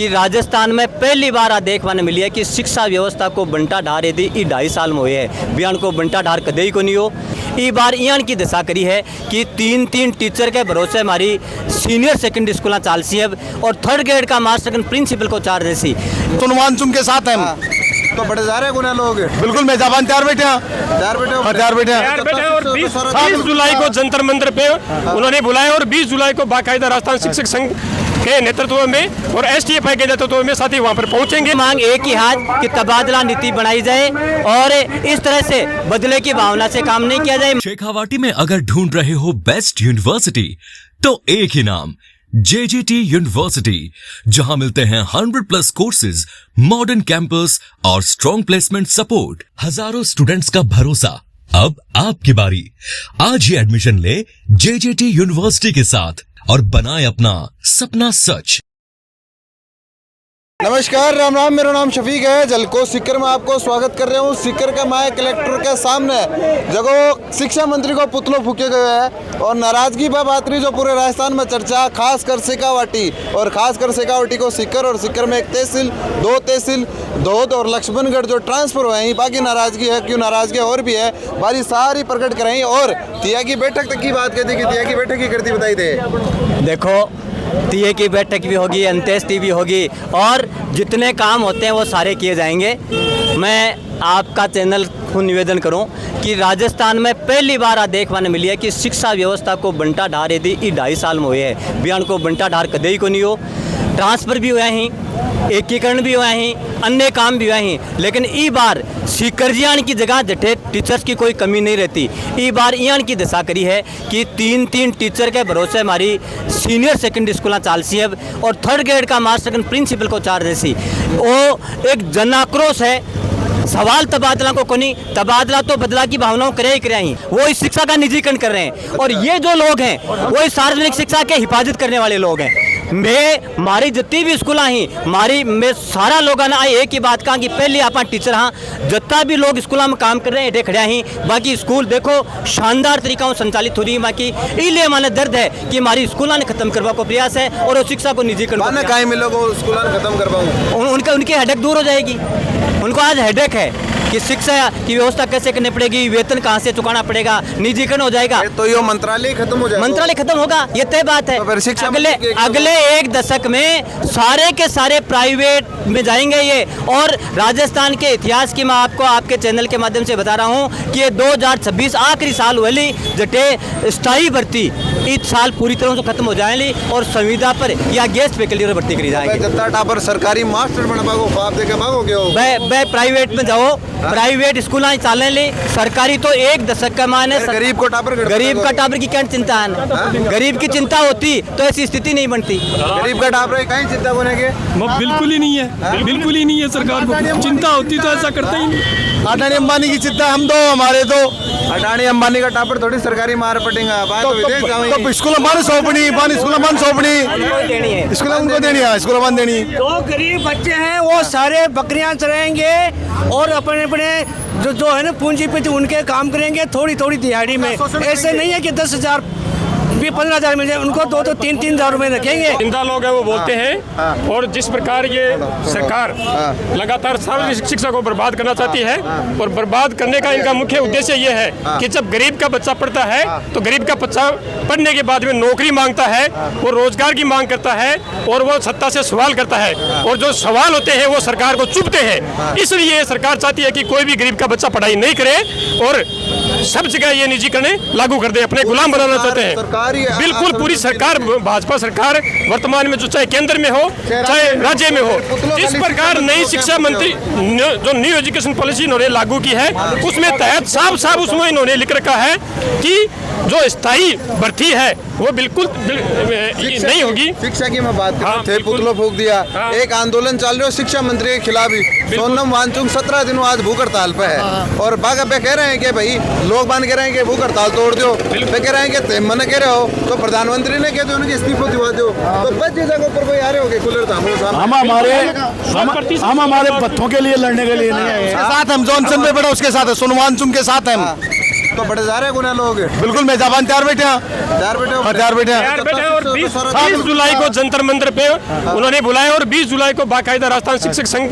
कि राजस्थान में पहली बार देखने ने मिली है कि शिक्षा व्यवस्था को बंटा ढार यदि 2.5 साल में हुए है बयान को बंटा ढार कदे ही को नहीं हो। ई बार इयान की दशा करी है कि 3 टीचर के भरोसे हमारी सीनियर सेकेंडरी स्कूल चाल सी है और 3rd ग्रेड का मास्टर प्रिंसिपल को चार जैसी सुनवान चुम के साथ हैं तो बड़े जा रहे हैं गुना लोग। बिल्कुल मेजाबान तैयार बैठे हैं तैयार बैठे और 20 जुलाई को जंतर मंतर पे उन्होंने बुलाया और 20 जुलाई को बाकायदा राजस्थान शिक्षक संघ के नेतृत्व में और एसटीएफआई के नेतृत्व में साथी वहां पर पहुंचेंगे। मांग एक ही हाथ कि तबादला नीति बनाई जाए और इस तरह से बदले की भावना से काम नहीं किया जाए। शेखावाटी में अगर ढूंढ रहे हो बेस्ट यूनिवर्सिटी तो एक ही नाम JJT यूनिवर्सिटी, जहां मिलते हैं 100+ कोर्सेज, मॉडर्न कैंपस और स्ट्रॉन्ग प्लेसमेंट सपोर्ट, हजारों स्टूडेंट्स का भरोसा। अब आपकी बारी, आज ही एडमिशन ले JJT यूनिवर्सिटी के साथ और बनाए अपना सपना सच। नमस्कार, राम राम। मेरा नाम शफीक है। जलको सीकर में आपको स्वागत कर रहा हूँ। सीकर के माया कलेक्टर के सामने जगह शिक्षा मंत्री को पुतलो फूके गए हैं और नाराजगी बात रही जो पूरे राजस्थान में चर्चा, खासकर शेखावाटी और खासकर शेखावाटी को सीकर और सीकर में एक तहसील, 2 तहसील दौद और लक्ष्मणगढ़ जो ट्रांसफर हुए हैं, बाकी नाराजगी है। क्यों नाराजगी और भी है, बारी सारी प्रकट कराई और तिया की बैठक तक की बात कहती कि तिया की बैठक ही करती बताई थे। देखो, तिये की बैठक भी होगी, अंत्येष्टि भी होगी और जितने काम होते हैं वो सारे किए जाएंगे। मैं आपका चैनल को निवेदन करूं कि राजस्थान में पहली बार देखने मिली है कि शिक्षा व्यवस्था को बंटा ढार यदि 2.5 साल में हुए है बयान को बंटा ढार कदे ही को नहीं हो। ट्रांसफर भी हुए हैं, एकीकरण भी हुए हैं, अन्य काम भी हुए हैं, लेकिन ई बार सीकर जियान की जगह जठे टीचर्स की कोई कमी नहीं रहती। ई बार इयान की दशा करी है कि 3 टीचर के भरोसे हमारी सीनियर सेकेंडरी स्कूल चाल सी है और 3rd ग्रेड का मास्टर प्रिंसिपल को चार जैसी। वो एक जन आक्रोश है। सवाल तबादला को कोनी, तबादला तो बदला की भावनाओं करे ही करे ही। वो इस शिक्षा का निजीकरण कर रहे हैं और ये जो लोग हैं वो इस सार्वजनिक शिक्षा के हिफाजत करने वाले लोग हैं। मैं मारी जितनी भी स्कूल ही मारी मैं सारा लोगों ने आई एक ही बात कहा कि पहले आप टीचर हाँ जितना भी लोग स्कूल में काम कर रहे हैं खड़िया ही, बाकी स्कूल देखो शानदार तरीका से संचालित हो रही है। बाकी इसलिए हमारे दर्द है कि हमारी स्कूल ने खत्म करवा को प्रयास है और उस शिक्षा को निजीकरण खत्म करवाऊँ उनकी हेडेक दूर हो जाएगी। उनको आज हेडेक है कि शिक्षा की व्यवस्था कैसे करनी पड़ेगी, वेतन कहाँ से चुकाना पड़ेगा, निजीकरण हो जाएगा तो ये मंत्रालय खत्म हो जाएगा। मंत्रालय खत्म होगा, ये तय बात है। तो अगले 1 दशक में सारे के सारे प्राइवेट में जाएंगे ये। और राजस्थान के इतिहास की मैं आपको आपके चैनल के माध्यम से बता रहा हूँ कि ये 2026 आखिरी साल हुए जटे स्थायी भर्ती इस साल पूरी तरह से खत्म हो जाएगी और संविदा पर या गेस्ट फैकल्टी पर भर्ती करी जाएगी। जत्ता पर सरकारी मास्टर बन पाओ, ख्वाब देखे मांगोगे बै प्राइवेट में जाओ, प्राइवेट स्कूल चालने ले, सरकारी तो 1 दशक का मान है। गरीब का टापर की क्या चिंता है? गरीब की चिंता होती तो ऐसी स्थिति नहीं बनती। गरीब का टापर कहीं चिंता होने के बिल्कुल ही नहीं है, बिल्कुल ही नहीं है। सरकार को चिंता होती तो ऐसा करते ही नहीं। अडानी अंबानी की चिंता हम दो, हमारे तो अडानी अंबानी का टापर थोड़ी सरकारी मार पटेगा। तो स्कूल मान सौंपनी, स्कूल मान सौंपनी, स्कूल उनको देनी है, स्कूल मान देनी। जो गरीब बच्चे हैं वो सारे बकरियां चराएंगे और अपने जो है ना पूंजीपति उनके काम करेंगे थोड़ी दिहाड़ी में। ऐसे नहीं है कि 10,000 भी 15,000 मिल जाए, उनको 2 3 हज़ार रुपए रखेंगे। जिंदा लोग हैं वो बोलते हैं और जिस प्रकार ये सरकार लगातार सार्वजनिक शिक्षा को बर्बाद करना चाहती है और बर्बाद करने का इनका मुख्य उद्देश्य ये है कि जब गरीब का बच्चा पढ़ता है तो गरीब का बच्चा पढ़ने के बाद में नौकरी मांगता है, वो रोजगार की मांग करता है और वो सत्ता से सवाल करता है और जो सवाल होते हैं वो सरकार को चुभते हैं। इसलिए सरकार चाहती है कि कोई भी गरीब का बच्चा पढ़ाई नहीं करे और सब जगह ये निजीकरण लागू कर दे, अपने गुलाम बनाना चाहते हैं। बिल्कुल पूरी सरकार, भाजपा सरकार वर्तमान में जो चाहे केंद्र में हो चाहे राज्य में हो, जिस प्रकार नई शिक्षा मंत्री जो न्यू एजुकेशन पॉलिसी इन्होंने लागू की है उसमें तहत साफ उसमें इन्होंने लिख रखा है कि जो स्थायी भर्ती है वो बिल्कुल नहीं होगी। शिक्षा की मैं बात कर थे, पुतलो फूक दिया। एक आंदोलन चल रहा है शिक्षा मंत्री के खिलाफ ही। सोनम वांगचुक 17 दिनों आज भूख हड़ताल पे है और बागा पे कह रहे हैं कि भाई लोग मान कह रहे हैं कि भूख हड़ताल तोड़ दो, पे कह रहे हैं कि मन कह रहे हो तो प्रधानमंत्री ने कह दो उनके इस्तीफा दिवा दो, तो 5 जगह ऊपर कोई आ रहे होंगे कूलर था। हम हमारे पत्थों के लिए लड़ने के लिए नहीं है। साथ हम जॉनसन पे बड़ा उसके साथ है, सुनवान चुम के साथ हैं। तो बढ़े जा रहे हैं गुना लोग बिल्कुल मैं जापान तैयार बैठे हैं तैयार बैठे हो? तैयार बैठे हैं यार बेटे, और 20 जुलाई को जंतर मंतर पे उन्होंने बुलाया और 20 जुलाई को बाकायदा राजस्थान शिक्षक संघ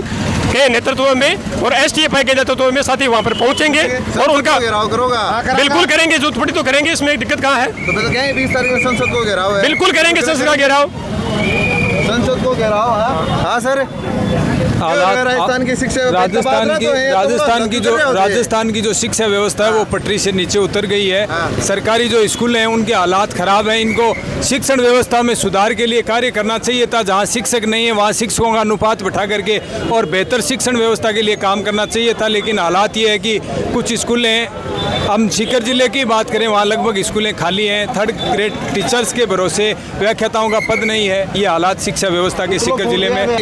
के नेतृत्व में और STFI के नेतृत्व में साथी वहाँ पर पहुंचेंगे और उनका घेराव करोगा बिल्कुल करेंगे, जरूरत पड़ी तो करेंगे, इसमें दिक्कत कहाँ है? तो मैं तो कहें 20 तारीख में संसद को घेराव है बिल्कुल करेंगे संसद का घेराव। संसद को घेराव हाँ सर राजस्थान की शिक्षा राजस्थान की जो शिक्षा व्यवस्था है वो पटरी से नीचे उतर गई है। सरकारी जो स्कूल हैं उनके हालात खराब हैं। इनको शिक्षण व्यवस्था में सुधार के लिए कार्य करना चाहिए था। जहाँ शिक्षक नहीं है वहाँ शिक्षकों का अनुपात बैठा करके और बेहतर शिक्षण व्यवस्था के लिए काम करना चाहिए था। लेकिन हालात ये है कि कुछ स्कूलें, हम सीकर जिले की बात करें वहाँ लगभग स्कूलें खाली हैं। 3rd ग्रेड टीचर्स के भरोसे व्याख्याताओं का पद नहीं है। ये हालात शिक्षा व्यवस्था के सीकर जिले में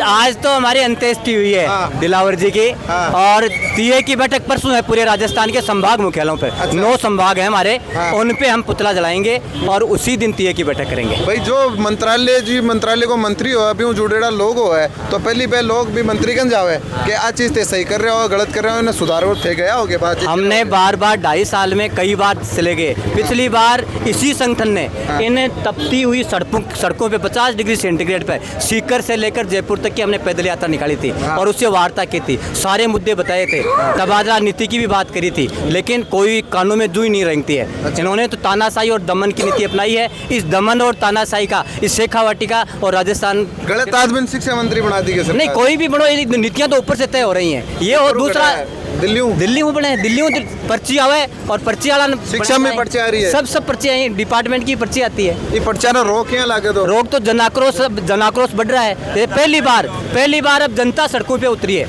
आज तो हमारी अंत्येष्टि हुई है दिलावर जी की और टीए की बैठक परसों है पूरे राजस्थान के संभाग मुख्यालयों पर। 9 संभाग हैं हमारे, उन पे हम पुतला जलाएंगे और उसी दिन टीए की बैठक करेंगे। भाई जो मंत्रालय को मंत्री हो अभी जुड़ेड़ा लोग हो है तो पहली पहले लोग भी मंत्री कन जावे कि आ चीज ते सही कर रहे हो गलत कर रहे हो इन्हें सुधार और थे गया हो के बाद हमने बार 2.5 साल में कई बार चले गए। पिछली बार इसी संगठन ने इन तपती हुई सड़कों पे 50 डिग्री सेंटीग्रेड पे सीकर से लेकर जयपुर तक की हमने पैदल यात्रा निकाली थी और उससे वार्ता की थी, सारे मुद्दे बताए थे, तबादला नीति की भी बात करी थी, लेकिन कोई कानों में जू ही नहीं रेंगती है। इन्होंने तो तानाशाही और दमन की नीति अपनाई है। इस दमन और तानाशाही का, इस शेखावाटी का और राजस्थान गलत आदमी शिक्षा मंत्री बना दी गई नहीं, कोई भी बनो, ये नीतियां तो ऊपर से तय हो रही हैं। ये और दूसरा दिल्ली में बने, दिल्ली में पर्ची आवे और पर्ची वाला शिक्षा में पर्ची आ रही है, सब पर्ची आई, डिपार्टमेंट की पर्ची आती है। ये पर्चा ना रोक क्या लागे तो रोक तो जनाक्रोश बढ़ रहा है। ये पहली बार अब जनता सड़कों पे उतरी है।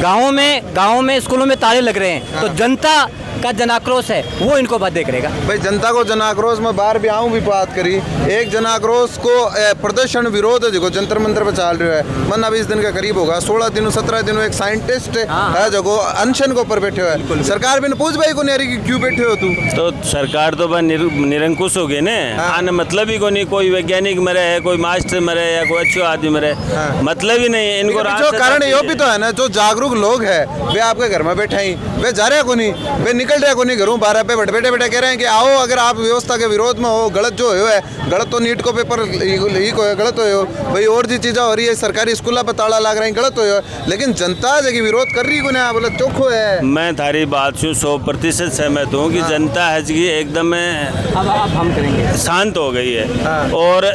गाँव में स्कूलों में ताले लग रहे हैं तो जनता का जनाक्रोश है वो इनको बाध्य करेगा। भाई जनता को जनाक्रोश में बाहर भी आऊँ भी बात करी एक जनाक्रोश को प्रदर्शन विरोध है जो जंतर मंतर पे चल रहा है। मन 20 दिन का करीब होगा, 16 दिनों 17 दिनों एक साइंटिस्ट है जो अनशन के ऊपर बैठे हुए है। सरकार भी ने पूछ भाई को नहीं रही क्यों बैठे हो तू? तो सरकार तो बस निरंकुश हो गई ने आने मतलब ही को नहीं, कोई वैज्ञानिक मरे है, कोई मास्टर मरे या कोई अच्छे आदमी मरे, मतलब ही नहीं है इनको। जो कारण ये भी तो है ना, जो जागरूक लोग है वे आपके घर में बैठे ही वे जा रहे को नहीं, वे निकल रहे को नहीं घरों 12 पे बैठे कह रहे हैं कि आओ अगर आप व्यवस्था के विरोध में हो, गलत जो है गलत तो नीट को पेपर लीक हो गलत हो भाई और जी चीज़ें हो रही है, सरकारी स्कूल पर ताला लग रहे हैं गलत हो, लेकिन जनता जगह विरोध कर रही को नहीं बोला चोखो है। मैं थारी बात से 100% सहमत हूँ कि जनता है जी एकदम अब हम करेंगे शांत हो गई है और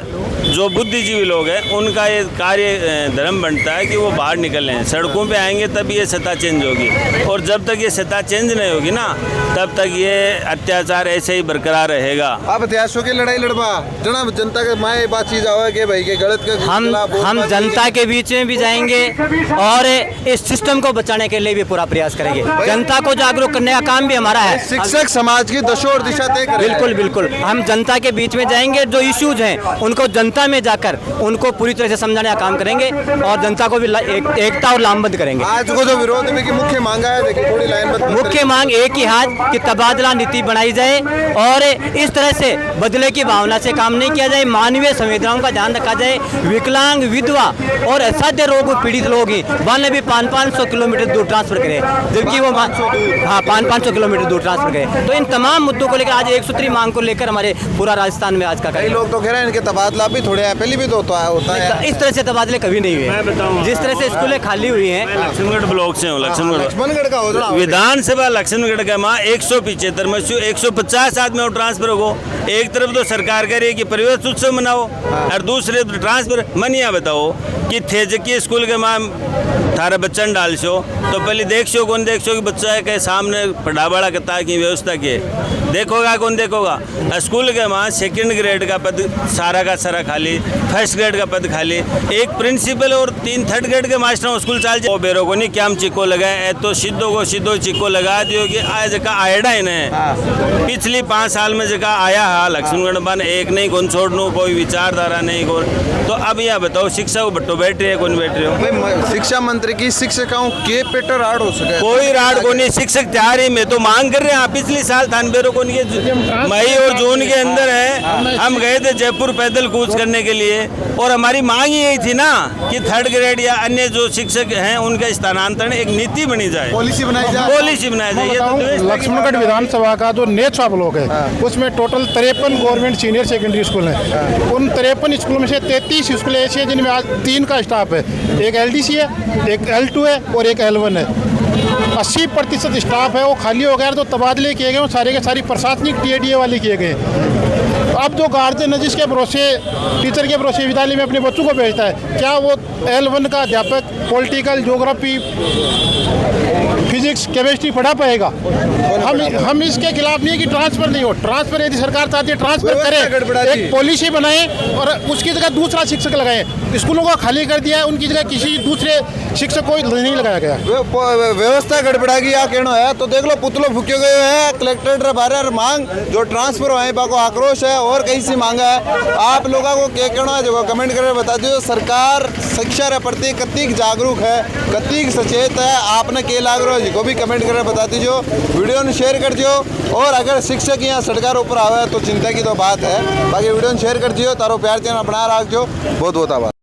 जो बुद्धिजीवी लोग हैं उनका ये कार्य धर्म बनता है कि वो बाहर निकलें, सड़कों पे आएंगे तब ये सत्ता चेंज होगी और जब तक ये सत्ता चेंज नहीं होगी ना तब तक ये अत्याचार ऐसे ही बरकरार रहेगा। आप इतिहासों की लड़ाई लड़वा जनाब जनता के माए बात चीज आवा के भाई के गलत के हम जनता के बीच में भी जाएंगे और इस सिस्टम को बचाने के लिए भी पूरा प्रयास करेंगे। जनता को जागरूक करने का काम भी हमारा है। शिक्षक समाज की दशा और दिशा तय करें। बिल्कुल हम जनता के बीच में जाएंगे, जो इश्यूज हैं उनको जनता में जाकर उनको पूरी तरह से समझाने का काम करेंगे और जनता को भी एकता और लामबंद करेंगे। आज को जो विरोध में की मुख्य मांगा है देखिए थोड़ी लाइन मुख्य मांग एक ही हाथ कि तबादला नीति बनाई जाए और इस तरह से बदले की भावना से काम नहीं किया जाए, मानवीय संवेदनाओं का ध्यान रखा जाए। विकलांग, विधवा और असाध्य रोग पीड़ित लोग ही वाले भी 500 किलोमीटर दूर ट्रांसफर करें, जबकि वो 500 किलोमीटर दूर ट्रांसफर करें। तो इन तमाम मुद्दों को लेकर आज 103 मांग को लेकर हमारे पूरा राजस्थान में आज का कई लोग तो कह रहे हैं इनके तबादला भी थोड़े हैं, पहले भी तो होता है। इस तरह से तबादले कभी नहीं हुए। जिस तरह से स्कूलें खाली हुई हैं, लक्ष्मणगढ़ ब्लॉक से हूँ, लक्ष्मणगढ़ का विधानसभा लक्ष्मणगढ़ का माँ 175 में 150 आदमी और ट्रांसफर हो। एक तरफ तो सरकार कह रही है कि परिवेश उत्सव मनाओ और दूसरे ट्रांसफर मनिया बताओ कि थे जबकि स्कूल के माँ थारा बच्चन डाल सो तो पहले देख सो कौन देख सो कि बच्चा के सामने पढ़ाबड़ा करता की व्यवस्था की देखोगा कौन देखोगा। स्कूल के माँ 2nd ग्रेड का पद सारा का सारा खाली, 1st ग्रेड का पद खाली, एक प्रिंसिपल और 3rd ग्रेड के मास्टर स्कूल चाल जाए बेरो को नहीं क्या हम चिक्को लगाए तो सीधो चिक्को लगा दियो कि आज जगह आयडा इन्हें पिछली 5 साल में जगह आया है लक्ष्मणगढ़ बन एक नहीं कौन छोड़नू कोई विचारधारा नहीं कौन। तो अब यह बताओ शिक्षा को बट्टो बैठ रही है कौन बैठ रहे हो? शिक्षा मंत्री की शिक्षकों के पेटर राड हो सके कोई राड को नहीं, शिक्षक तैयार ही में तो मांग कर रहे हैं। पिछले साल थानबेरो को उनके मई और जून के अंदर है। हम गए थे जयपुर पैदल कूच करने के लिए और हमारी मांग ही यही थी ना कि थर्ड ग्रेड या अन्य जो शिक्षक हैं उनका स्थानांतरण एक नीति बनी जाए, पॉलिसी बनाई जाए। पॉलिसी बनाई जाए। ये तो द्वेष लक्ष्मणगढ़ विधानसभा का जो नेचुआ ब्लॉक है उसमें total 53 government senior secondary school हैं। उन 53 स्कूलों में से 33 स्कूल ऐसे हैं जिनमें आज 3 का स्टाफ है, एक LDC है, एक L2 है और एक L1 है। 80% स्टाफ है वो खाली हो गया, तो तबादले किए गए, सारे के सारी प्रशासनिक TADA वाले किए गए। अब जो गार्जियन है जिसके भरोसे टीचर के भरोसे विद्यालय में अपने बच्चों को भेजता है, क्या वो L1 का अध्यापक पॉलिटिकल, ज्योग्राफी, फिजिक्स, केमिस्ट्री पढ़ा पाएगा? हम इसके खिलाफ नहीं है कि ट्रांसफर नहीं हो। ट्रांसफर यदि सरकार चाहती है ट्रांसफर करे, एक पॉलिसी बनाए और उसकी जगह दूसरा शिक्षक लगाए। स्कूलों को खाली कर दिया है, उनकी जगह किसी दूसरे शिक्षक को नहीं लगाया गया। व्यवस्था गड़बड़ा गई या कहना है तो देख लो, पुतलो फूके गए हैं। कलेक्ट्रेट बारे मांग जो ट्रांसफर हुए बाको आक्रोश है और कई सी मांगा है। आप लोगों को क्या कहना है जो कमेंट करके बता दीजिए। सरकार शिक्षा के प्रति कतिक जागरूक है, कतिक सचेत है, आपने के लाग रहा है को भी कमेंट करके बता दीजिए। वीडियो ने शेयर कर दियो और अगर शिक्षक यहाँ सरकार ऊपर आवे तो चिंता की तो बात है। बाकी वीडियो ने शेयर कर दियो, तारो प्यार चैनल बना रख जो। बहुत बहुत आभार।